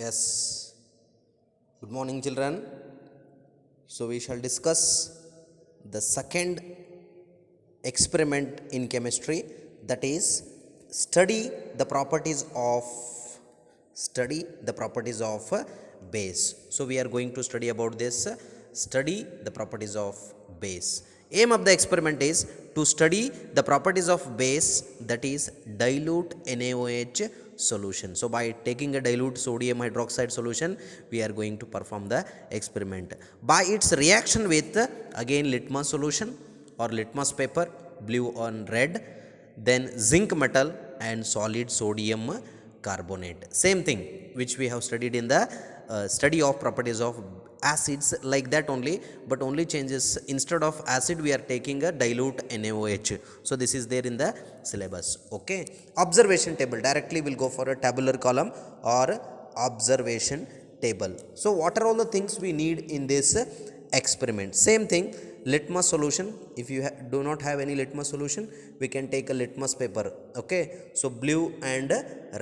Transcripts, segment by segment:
Yes. Good morning, children. So, we shall discuss the second experiment in chemistry, that is study the properties of base. So, we are going to study about this study the properties of base. Aim of the experiment is to study the properties of base, that is dilute NaOH solution. So, by taking a dilute sodium hydroxide solution, we are going to perform the experiment by its reaction with again litmus solution or litmus paper, blue on red, then zinc metal and solid sodium carbonate. Same thing which we have studied in the study of properties of acids, like that only, but only changes, instead of acid we are taking a dilute NaOH. So this is there in the syllabus. Okay, observation table, directly we'll go for a tabular column or observation table. So what are all the things we need in this experiment? Same thing, litmus solution. If you do not have any litmus solution, we can take a litmus paper. Okay, so blue and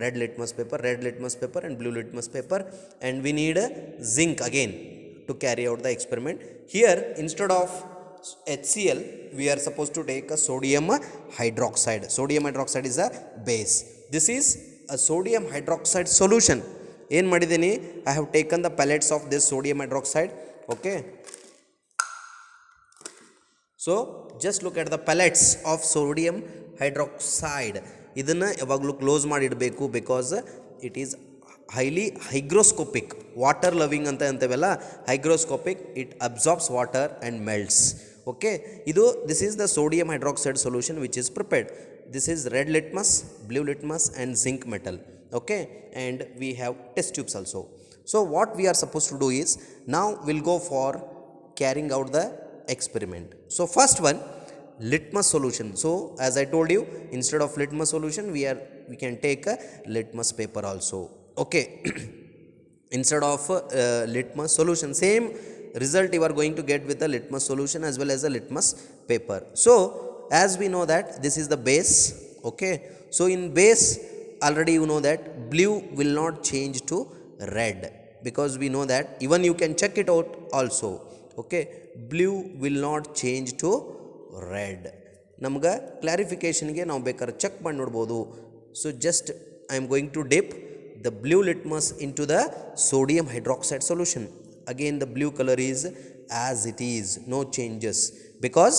red litmus paper, and blue litmus paper, and we need zinc again to carry out the experiment. Here instead of HCl we are supposed to take a sodium hydroxide. Sodium hydroxide is a base. This is a sodium hydroxide solution. ಏನು ಮಾಡಿದ್ದೀನಿ, I have taken the pellets of this sodium hydroxide. Okay, so just look at the pellets of sodium hydroxide. ಇದನ್ನು ಯಾವಾಗಲೂ close ಮಾಡಿ ಇಡಬೇಕು, because it is highly hygroscopic, water loving ಅಂತ ಅಂತೇವಲ್ಲ, hygroscopic, it absorbs water and melts. Okay, this is the sodium hydroxide solution which is prepared. This is red litmus, blue litmus and zinc metal. Okay, and we have test tubes also. So what we are supposed to do is, now we'll go for carrying out the experiment. So first one, litmus solution. So as I told you, instead of litmus solution we can take a litmus paper also. Okay, instead of litmus solution, same result you are going to get with the litmus solution as well as a litmus paper. So as we know that this is the base. Okay, so in base already you know that blue will not change to red, because we know that, even you can check it out also. Okay, blue will not change to red. ನಮ್ಗೆ ಕ್ಲಾರಿಫಿಕೇಷನ್ಗೆ ನಾವು ಬೇಕಾದ್ರೆ check ಮಾಡಿ ನೋಡ್ಬೋದು. So just I am going to dip the blue litmus into the sodium hydroxide solution. Again the blue color is as it is, no changes, because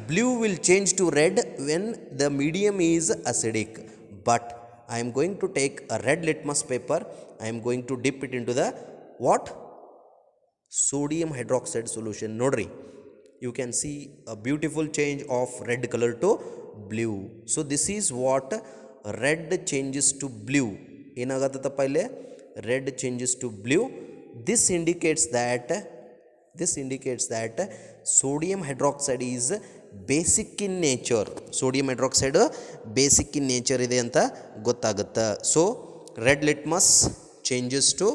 blue will change to red when the medium is acidic. But I am going to take a red litmus paper, I am going to dip it into the what? Sodium hydroxide solution. Nodri, you can see a beautiful change of red color to blue. So this is what red changes to blue. ಏನಾಗತ್ತಪ್ಪ ಪೈಲೆ red changes to blue. This indicates that sodium hydroxide is basic in nature. Sodium hydroxide basic in nature ಇದೆ ಅಂತ ಗೊತ್ತಾಗುತ್ತೆ. So red litmus changes to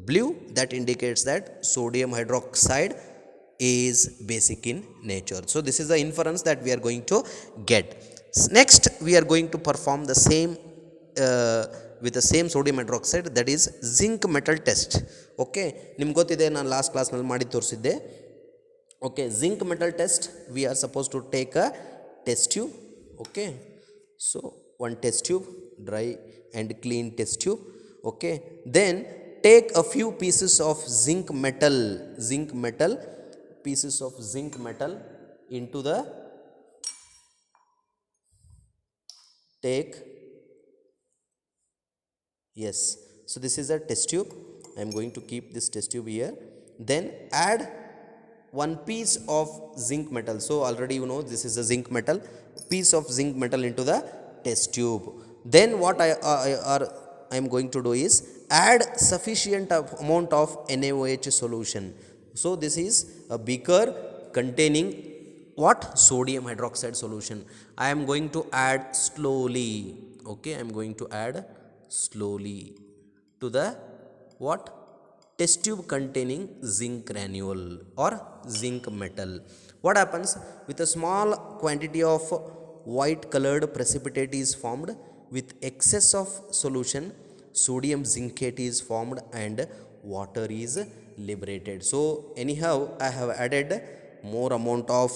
blue, that indicates that sodium hydroxide is basic in nature. So this is the inference that we are going to get. Next we are going to perform the same with the same sodium hydroxide, that is zinc metal test. Okay, ನಿಮ್ಗೆ ಗೊತ್ತಿದೆ, ನಾನು last ಕ್ಲಾಸ್ನಲ್ಲಿ ಮಾಡಿ ತೋರಿಸಿದ್ದೆ. Okay, zinc metal test, we are supposed to take a test tube. Okay, so one test tube, dry and clean test tube. Okay, then take a few pieces of zinc metal pieces of zinc metal into the take. Yes, so this is a test tube. I am going to keep this test tube here. Then add one piece of zinc metal. So already you know this is a zinc metal, piece of zinc metal into the test tube. Then what I am going to do is add sufficient amount of NaOH solution. So this is a beaker containing what? Sodium hydroxide solution. I am going to add slowly. Okay, I am going to add slowly to the what? Test tube containing zinc granule or zinc metal. What happens? With a small quantity of white colored precipitate is formed with excess of solution. sodium zincate is formed and water is liberated. So anyhow I have added more amount of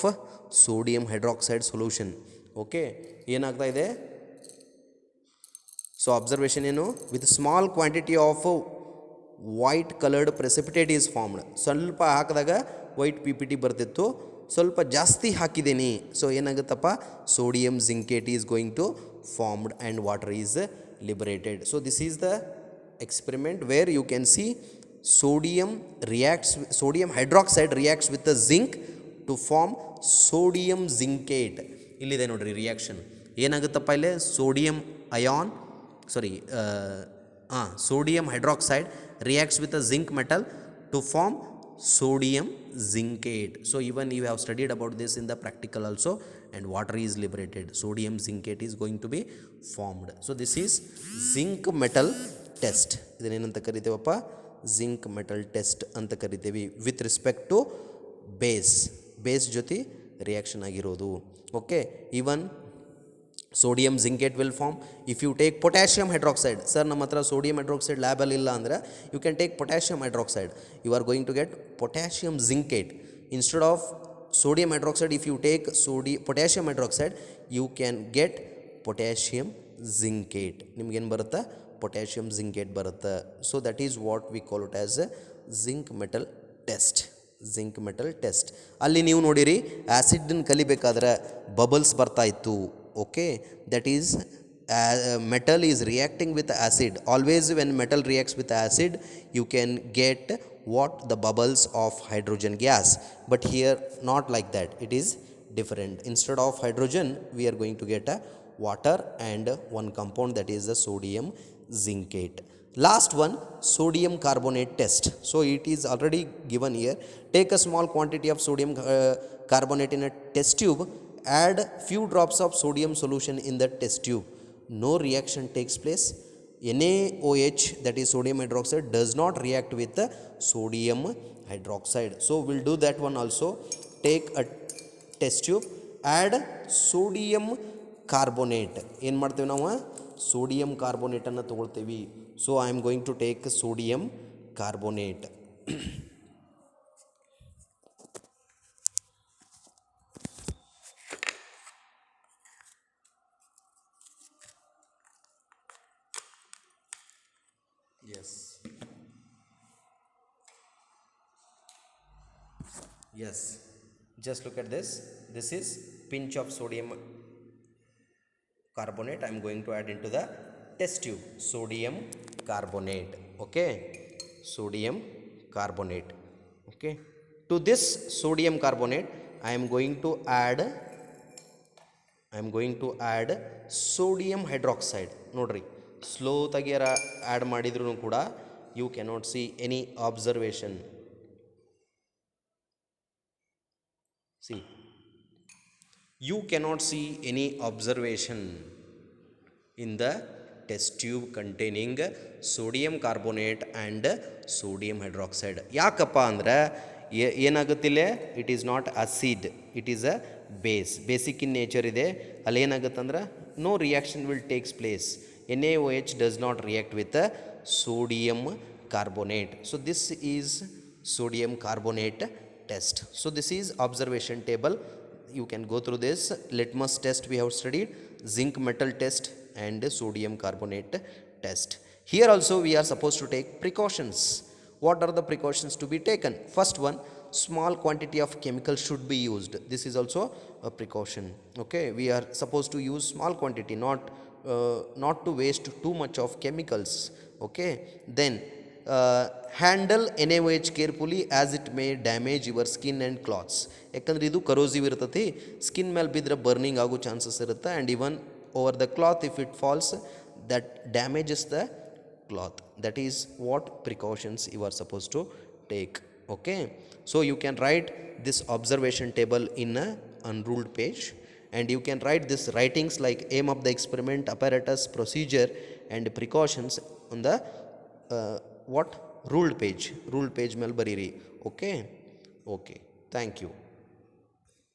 sodium hydroxide solution. Okay, ಏನಾಗ್ತಾ ಇದೆ? So observation ಏನು? With small quantity of white coloured precipitate is formed. ಸ್ವಲ್ಪ ಹಾಕಿದಾಗ white P P T ಬರ್ತಿತ್ತು, ಸ್ವಲ್ಪ ಜಾಸ್ತಿ ಹಾಕಿದ್ದೀನಿ, so ಏನಾಗುತ್ತಪ್ಪ, sodium zincate is going to formed and water is liberated. So this is the experiment where you can see sodium hydroxide reacts with the zinc to form sodium zincate. ಇಲ್ಲಿದೆ ನೋಡ್ರಿ reaction ಏನಾಗುತ್ತಪ್ಪ ಇಲ್ಲಿ, sodium hydroxide reacts with a zinc metal to form sodium zincate. So even you have studied about this in the practical also, and water is liberated, sodium zincate is going to be formed. So this is zinc metal test. ಇದನ್ನೇನಂತ ಕರಿತೇವಪ್ಪ, zinc metal test ಅಂತ ಕರಿತೇವೆ with respect to base ಜೊತೆ reaction ಆಗಿರೋದು. Okay, even sodium zincate will form if you take potassium hydroxide. Sir, ನಮ್ಮ ಹತ್ರ sodium hydroxide ಲ್ಯಾಬಲ್ಲಿ ಇಲ್ಲ ಅಂದರೆ you can take potassium hydroxide. You are going to get potassium zincate. Instead of sodium hydroxide, if you take potassium hydroxide, you can get potassium zincate. ನಿಮಗೇನು ಬರುತ್ತೆ? potassium zincate ಬರುತ್ತೆ. So that is what we call it as a zinc metal test. zinc metal test. ಅಲ್ಲಿ ನೀವು ನೋಡಿರಿ ಆ್ಯಸಿಡನ್ನು ಕಲಿಬೇಕಾದ್ರೆ bubbles ಬರ್ತಾ ಇತ್ತು. Okay, that is metal is reacting with acid. Always when metal reacts with acid, you can get what? The bubbles of hydrogen gas. But here not like that, it is different. Instead of hydrogen, we are going to get a water and one compound, that is the sodium zincate. Last one, sodium carbonate test. So it is already given here. Take a small quantity of sodium carbonate in a test tube. Add few drops of sodium solution in the test tube. No reaction takes place. NaOH, that is sodium hydroxide, does not react with the sodium hydroxide. So we'll do that one also. Take a test tube, add sodium carbonate. ಏನು ಮಾಡ್ತೇವೆ ನಾವು? Sodium ಕಾರ್ಬೋನೇಟನ್ನು ತೊಗೊಳ್ತೇವೆ. So I am going to take sodium carbonate. Yes, just look at this. This is pinch of sodium carbonate. I am going to add into the test tube sodium carbonate. Okay, sodium carbonate. Okay, to this sodium carbonate I am going to add sodium hydroxide. Nodri, slow tagera add madidru kuda you cannot see any observation. See, you cannot see any observation in the test tube containing sodium carbonate and sodium hydroxide. ಯಾಕಪ್ಪ ಅಂದರೆ ಏನಾಗುತ್ತಿಲ್ಲ, it is not acid, it is a basic in nature ಇದೆ. ಅಲ್ಲಿ ಏನಾಗುತ್ತಂದ್ರೆ no reaction will takes place. NaOH does not react with sodium carbonate. So this is sodium carbonate test. So this is observation table. You can go through this. Litmus test we have studied, zinc metal test and sodium carbonate test. Here also we are supposed to take precautions. What are the precautions to be taken? First one, small quantity of chemical should be used. This is also a precaution. Okay, we are supposed to use small quantity, not to waste too much of chemicals. Okay, then handle NaOH carefully as it may damage your skin and cloths. ಯಾಕಂದ್ರೆ ಇದು corrosive ಇರ್ತತಿ, skin ಮೇಲೆ ಬಿದ್ದರೆ burning ಆಗೋ chances ಇರುತ್ತೆ. And even over the cloth, if it falls, that damages the cloth. That is what precautions you are supposed to take. Okay, so you can write this observation table in a unruled page, and you can write this writings like aim of the experiment, apparatus, procedure and precautions on the ruled page ಮೇಲೆ ಬರೀರಿ. Okay, thank you.